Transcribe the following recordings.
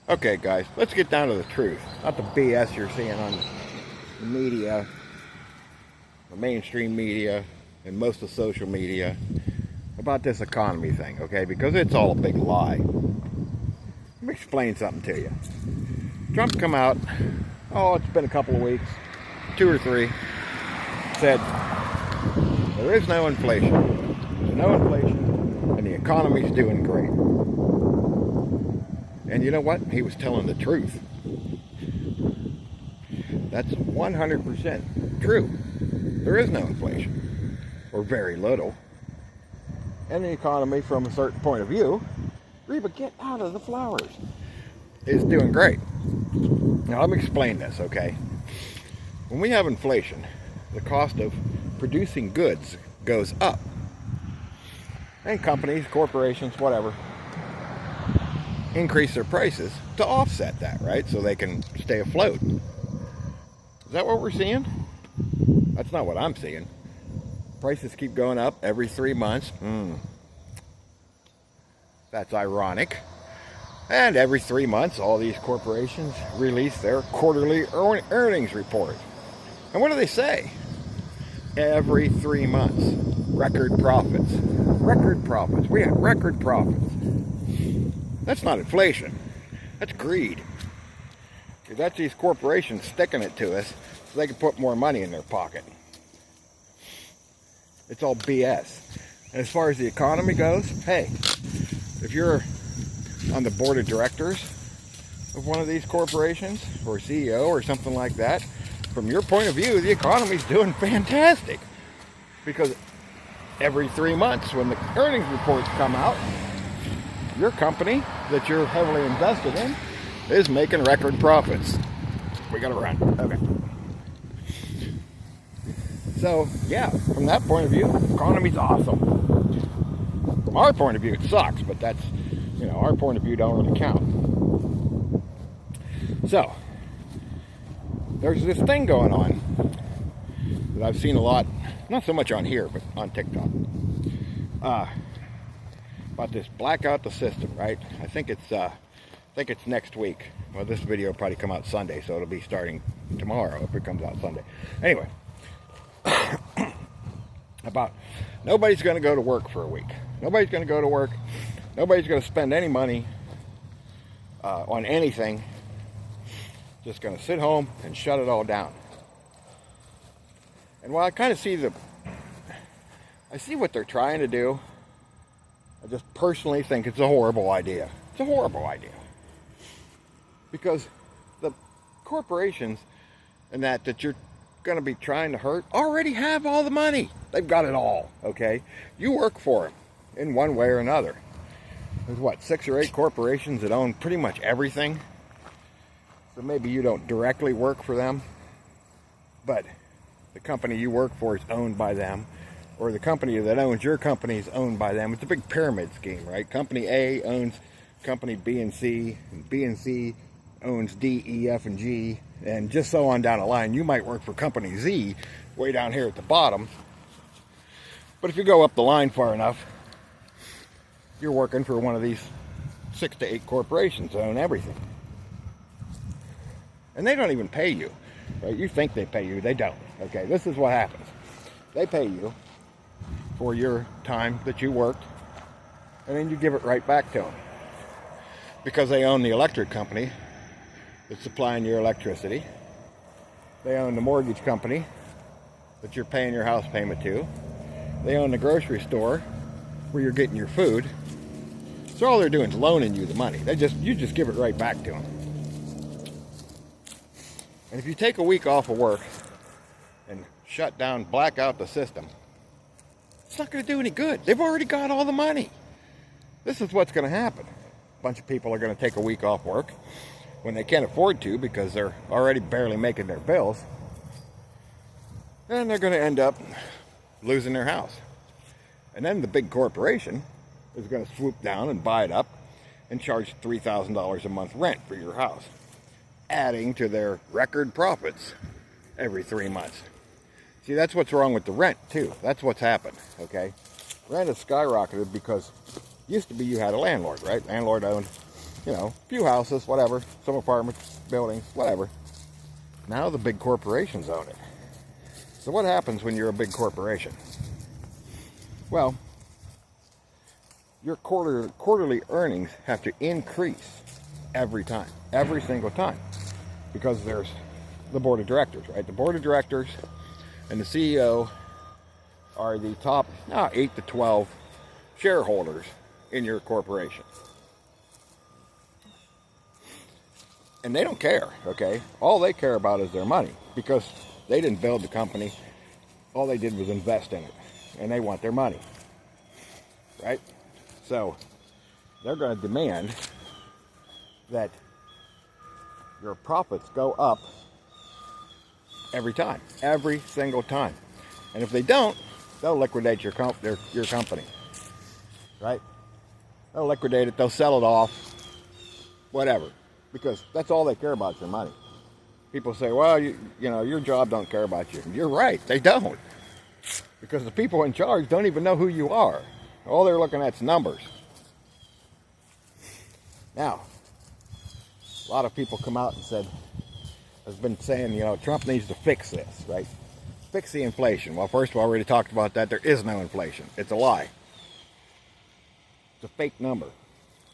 Okay, guys, let's get down to the truth. Not the BS you're seeing on the media, the mainstream media, and most of social media about this economy thing, okay? Because it's all a big lie. Let me explain something to you. Trump come out, it's been a couple of weeks, 2 or 3, said there is no inflation. There's no inflation, and the economy's doing great. And you know what? He was telling the truth. That's 100% true. There is no inflation, or very little. And the economy, from a certain point of view, Reba, get out of the flowers, is doing great. Now, let me explain this, okay? When we have inflation, the cost of producing goods goes up. And companies, corporations, whatever, increase their prices to offset that, right? So they can stay afloat. Is that what we're seeing? That's not what I'm seeing. Prices keep going up every 3 months. That's ironic. And every 3 months, all these corporations release their quarterly earnings report. And what do they say? Every 3 months, record profits. Record profits. We have record profits. That's not inflation. That's greed. That's these corporations sticking it to us so they can put more money in their pocket. It's all BS. And as far as the economy goes, hey, if you're on the board of directors of one of these corporations, or CEO or something like that, from your point of view, the economy's doing fantastic. Because every 3 months when the earnings reports come out, your company that you're heavily invested in is making record profits. We gotta run. Okay. So, yeah, from that point of view, the economy's awesome. From our point of view, it sucks, but that's, our point of view don't really count. So, there's this thing going on that I've seen a lot, not so much on here, but on TikTok. About this blackout the system, right? I think it's next week. Well, this video will probably come out Sunday, so it'll be starting tomorrow if it comes out Sunday. Anyway, about nobody's going to go to work for a week. Nobody's going to go to work. Nobody's going to spend any money on anything. Just going to sit home and shut it all down. And while I kind of see what they're trying to do, I just personally think it's a horrible idea. It's a horrible idea. Because the corporations and that you're going to be trying to hurt already have all the money. They've got it all, okay? You work for them in one way or another. There's 6 or 8 corporations that own pretty much everything. So maybe you don't directly work for them, but the company you work for is owned by them. Or the company that owns your company is owned by them. It's a big pyramid scheme, right? Company A owns company B and C owns D, E, F, and G, and just so on down the line. You might work for company Z, way down here at the bottom. But if you go up the line far enough, you're working for one of these 6 to 8 corporations that own everything. And they don't even pay you, right? You think they pay you, they don't. Okay, this is what happens. They pay you for your time that you worked, and then you give it right back to them. Because they own the electric company that's supplying your electricity. They own the mortgage company that you're paying your house payment to. They own the grocery store where you're getting your food. So all they're doing is loaning you the money. You just give it right back to them. And if you take a week off of work and shut down, black out the system, it's not going to do any good. They've already got all the money. This is what's going to happen. A bunch of people are going to take a week off work when they can't afford to because they're already barely making their bills. And they're going to end up losing their house. And then the big corporation is going to swoop down and buy it up and charge $3,000 a month rent for your house, adding to their record profits every 3 months. See, that's what's wrong with the rent, too. That's what's happened, okay? Rent has skyrocketed because used to be you had a landlord, right? Landlord owned you know, a few houses, whatever, some apartments, buildings, whatever. Now the big corporations own it. So what happens when you're a big corporation? Well, your quarterly earnings have to increase every time, every single time, because there's the board of directors, right? The board of directors and the CEO are the top 8 to 12 shareholders in your corporation. And they don't care, okay? All they care about is their money, because they didn't build the company. All they did was invest in it, and they want their money, right? So they're going to demand that your profits go up every time, every single time. And if they don't, they'll liquidate your company, right? They'll liquidate it, they'll sell it off, whatever, because that's all they care about is their money. People say, well, you know, your job don't care about you. You're right, they don't, because the people in charge don't even know who you are. All they're looking at is numbers. Now, a lot of people come out and has been saying, you know, Trump needs to fix this, right? Fix the inflation. Well, first of all, I already talked about that. There is no inflation. It's a lie. It's a fake number.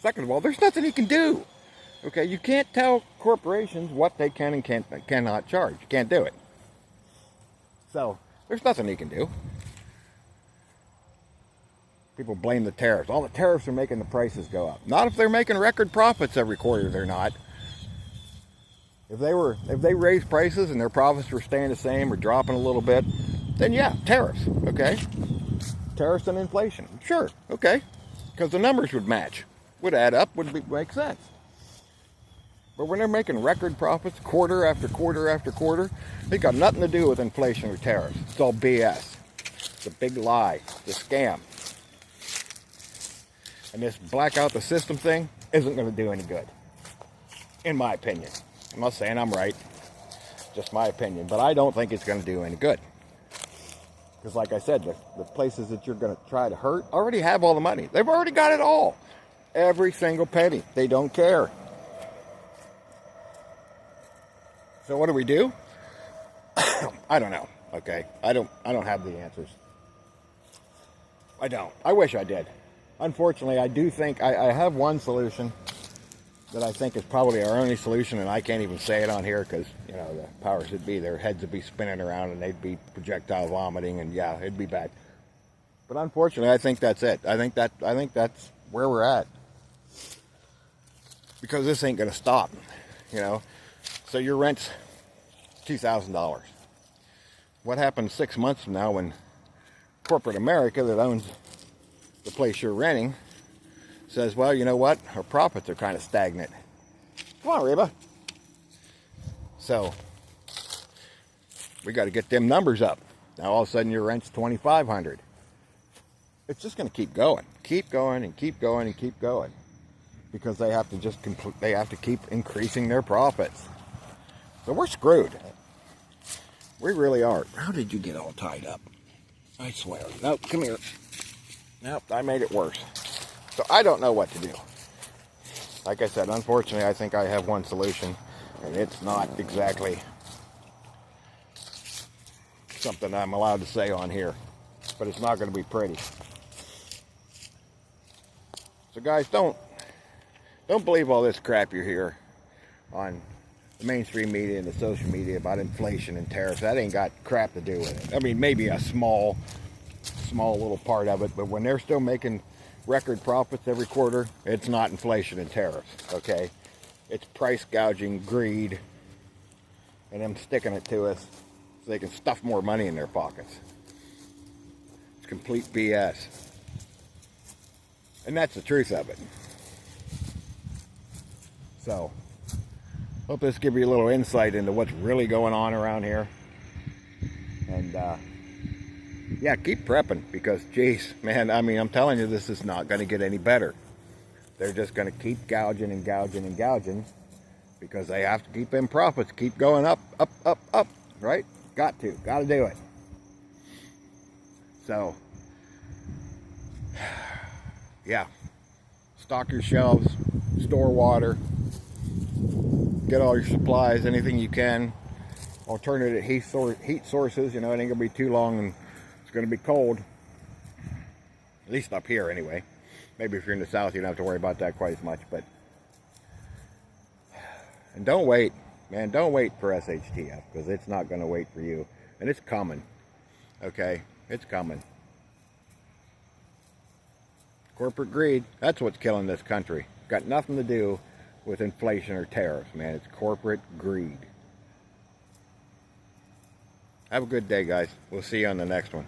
Second of all, there's nothing he can do. Okay, you can't tell corporations what they can and cannot charge. You can't do it. So, there's nothing he can do. People blame the tariffs. All the tariffs are making the prices go up. Not if they're making record profits every quarter, they're not. If they raise prices and their profits were staying the same or dropping a little bit, then yeah, tariffs, okay? Tariffs and inflation, sure, okay. Because the numbers would match, would add up, would make sense. But when they're making record profits quarter after quarter after quarter, they got nothing to do with inflation or tariffs. It's all BS. It's a big lie, it's a scam. And this black out the system thing isn't going to do any good, in my opinion. I'm not saying I'm right, just my opinion, but I don't think it's going to do any good. Because like I said, the places that you're going to try to hurt already have all the money. They've already got it all. Every single penny. They don't care. So what do? I don't know, okay? I don't have the answers. I don't. I wish I did. Unfortunately, I do think I have one solution that I think is probably our only solution, and I can't even say it on here because, you know, the powers that be, their heads would be spinning around and they'd be projectile vomiting, and yeah, it'd be bad. But unfortunately, I think that's it. I think that's where we're at, because this ain't gonna stop, you know. So your rent's $2,000. What happens 6 months from now when corporate America that owns the place you're renting says, well, you know what, our profits are kind of stagnant. Come on, Reba. So we got to get them numbers up. Now all of a sudden your rent's $2,500. It's just going to keep going and keep going, because they have to keep increasing their profits. So we're screwed. We really are. How did you get all tied up? I swear. Nope, come here. Nope, I made it worse. So I don't know what to do. Like I said, unfortunately, I think I have one solution, and it's not exactly something I'm allowed to say on here, but it's not going to be pretty. So guys, don't believe all this crap you hear on the mainstream media and the social media about inflation and tariffs. That ain't got crap to do with it. I mean, maybe a small little part of it, but when they're still making record profits every quarter, it's not inflation and tariffs, okay? It's price gouging, greed, and them sticking it to us so they can stuff more money in their pockets. It's complete BS. And that's the truth of it. So, hope this gives you a little insight into what's really going on around here. And, yeah, keep prepping, because, geez, man, I mean, I'm telling you, this is not going to get any better. They're just going to keep gouging and gouging and gouging, because they have to keep them profits, keep going up, up, up, up, right? Got to do it. So, yeah, stock your shelves, store water, get all your supplies, anything you can. Alternative heat sources, you know, it ain't gonna be too long and it's gonna be cold. At least up here anyway. Maybe if you're in the south you don't have to worry about that quite as much, but and don't wait, man, don't wait for SHTF, because it's not gonna wait for you. And it's coming. Okay? It's coming. Corporate greed, that's what's killing this country. Got nothing to do with inflation or tariffs, man. It's corporate greed. Have a good day, guys. We'll see you on the next one.